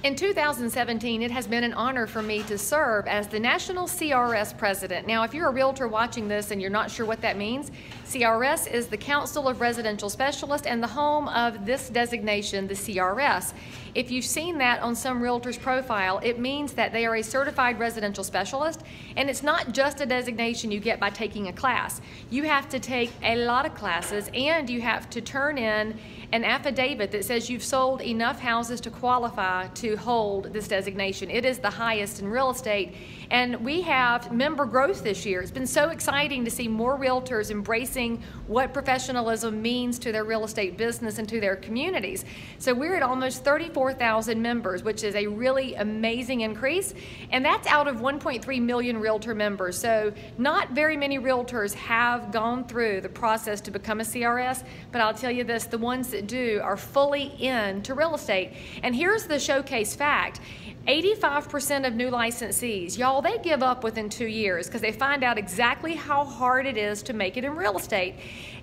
In 2017, it has been an honor for me to serve as the National CRS President. Now, if you're a realtor watching this and you're not sure what that means, CRS is the Council of Residential Specialists and the home of this designation, the CRS. If you've seen that on some realtor's profile, it means that they are a certified residential specialist, and it's not just a designation you get by taking a class. You have to take a lot of classes, and you have to turn in an affidavit that says you've sold enough houses to qualify to hold this designation. It is the highest in real estate, and we have member growth this year. It's been so exciting to see more realtors embracing what professionalism means to their real estate business and to their communities. So we're at almost 34,000 members, which is a really amazing increase, and that's out of 1.3 million realtor members. So not very many realtors have gone through the process to become a CRS, but I'll tell you this, the ones that do are fully into real estate. And here's the showcase fact. 85% of new licensees, y'all, they give up within 2 years because they find out exactly how hard it is to make it in real estate.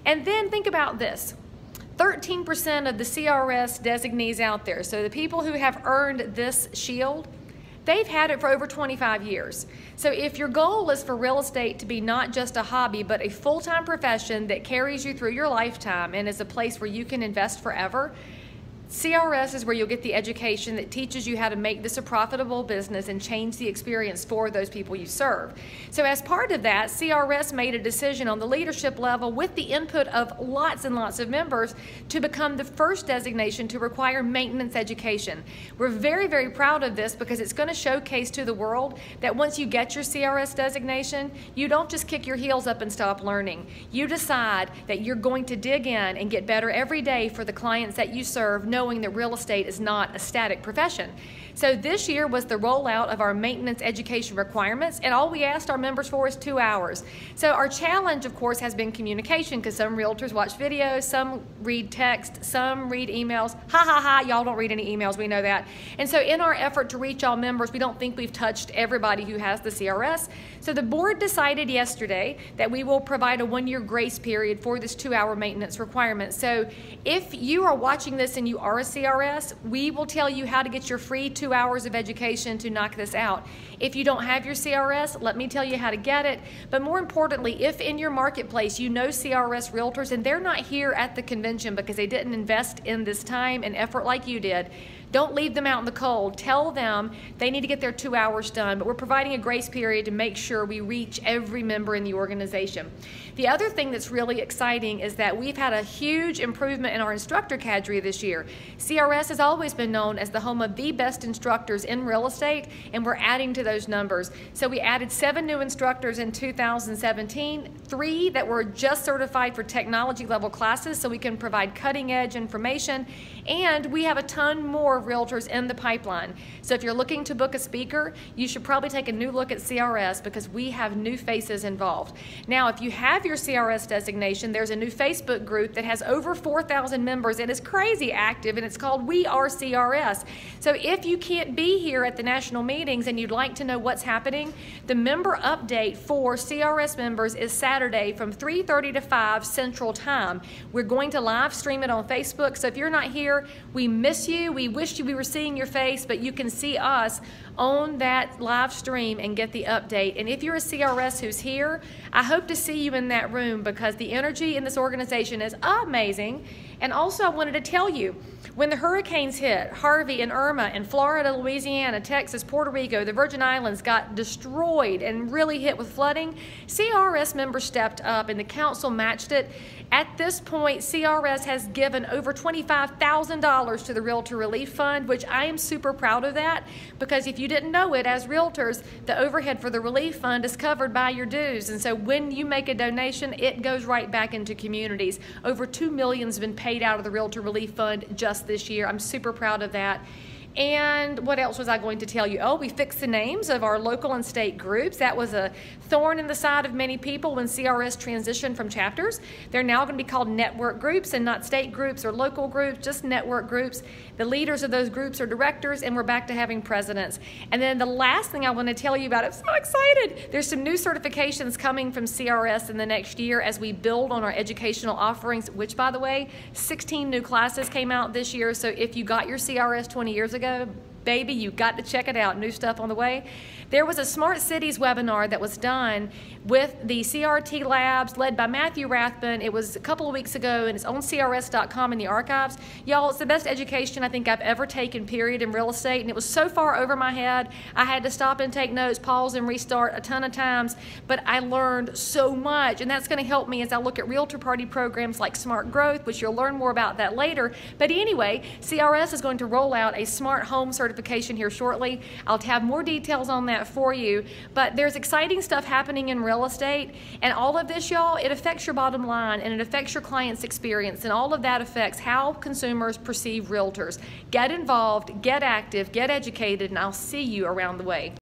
And then think about this. 13% of the CRS designees out there, so the people who have earned this shield, they've had it for over 25 years. So if your goal is for real estate to be not just a hobby, but a full-time profession that carries you through your lifetime and is a place where you can invest forever, CRS is where you'll get the education that teaches you how to make this a profitable business and change the experience for those people you serve. So as part of that, CRS made a decision on the leadership level with the input of lots and lots of members to become the first designation to require maintenance education. We're very, very proud of this because it's going to showcase to the world that once you get your CRS designation, you don't just kick your heels up and stop learning. You decide that you're going to dig in and get better every day for the clients that you serve, knowing that real estate is not a static profession. So this year was the rollout of our maintenance education requirements, and all we asked our members for is 2 hours. So our challenge, of course, has been communication, because some realtors watch videos, some read text, some read emails. Ha ha ha, y'all don't read any emails, we know that. And so in our effort to reach all members, we don't think we've touched everybody who has the CRS. So the board decided yesterday that we will provide a 1-year grace period for this 2-hour maintenance requirement. So if you are watching this and you are a CRS, we will tell you how to get your free 2 hours of education to knock this out. If you don't have your CRS, let me tell you how to get it. But more importantly, if in your marketplace you know CRS realtors and they're not here at the convention because they didn't invest in this time and effort like you did, don't leave them out in the cold. Tell them they need to get their 2 hours done, but we're providing a grace period to make sure we reach every member in the organization. The other thing that's really exciting is that we've had a huge improvement in our instructor cadre this year. CRS has always been known as the home of the best instructors in real estate, and we're adding to those numbers. So we added 7 new instructors in 2017, 3 that were just certified for technology level classes so we can provide cutting edge information, and we have a ton more realtors in the pipeline. So if you're looking to book a speaker, you should probably take a new look at CRS because we have new faces involved. Now, if you have your CRS designation, there's a new Facebook group that has over 4,000 members and is crazy active, and it's called We Are CRS. So if you can't be here at the national meetings and you'd like to know what's happening, the member update for CRS members is Saturday from 3:30 to 5 Central Time. We're going to live stream it on Facebook, so if you're not here, we miss you. We wish we were seeing your face, but you can see us on that live stream and get the update. And if you're a CRS who's here, I hope to see you in that room because the energy in this organization is amazing. And also I wanted to tell you, when the hurricanes hit, Harvey and Irma in Florida, Louisiana, Texas, Puerto Rico, the Virgin Islands got destroyed and really hit with flooding, CRS members stepped up and the council matched it. At this point, CRS has given over $25,000 to the Realtor Relief Fund, which I am super proud of that, because if you didn't know it, as realtors, the overhead for the relief fund is covered by your dues. And so when you make a donation, it goes right back into communities. Over $2 million has been paid out of the Realtor Relief Fund just this year. I'm super proud of that. And what else was I going to tell you? Oh, we fixed the names of our local and state groups. That was a thorn in the side of many people when CRS transitioned from chapters. They're now going to be called network groups and not state groups or local groups, just network groups. The leaders of those groups are directors, and we're back to having presidents. And then the last thing I want to tell you about, I'm so excited. There's some new certifications coming from CRS in the next year as we build on our educational offerings, which, by the way, 16 new classes came out this year. So if you got your CRS 20 years ago, baby. You got to check it out. New stuff on the way. There was a Smart Cities webinar that was done with the CRT labs led by Matthew Rathbun. It was a couple of weeks ago, and it's on CRS.com in the archives. Y'all, it's the best education I think I've ever taken, period, in real estate, and it was so far over my head. I had to stop and take notes, pause and restart a ton of times, but I learned so much, and that's going to help me as I look at Realtor Party programs like Smart Growth, which you'll learn more about that later. But anyway, CRS is going to roll out a smart home certification here shortly. I'll have more details on that for you, but there's exciting stuff happening in real estate, and all of this, y'all, it affects your bottom line, and it affects your client's experience, and all of that affects how consumers perceive realtors. Get involved, get active, get educated, and I'll see you around the way.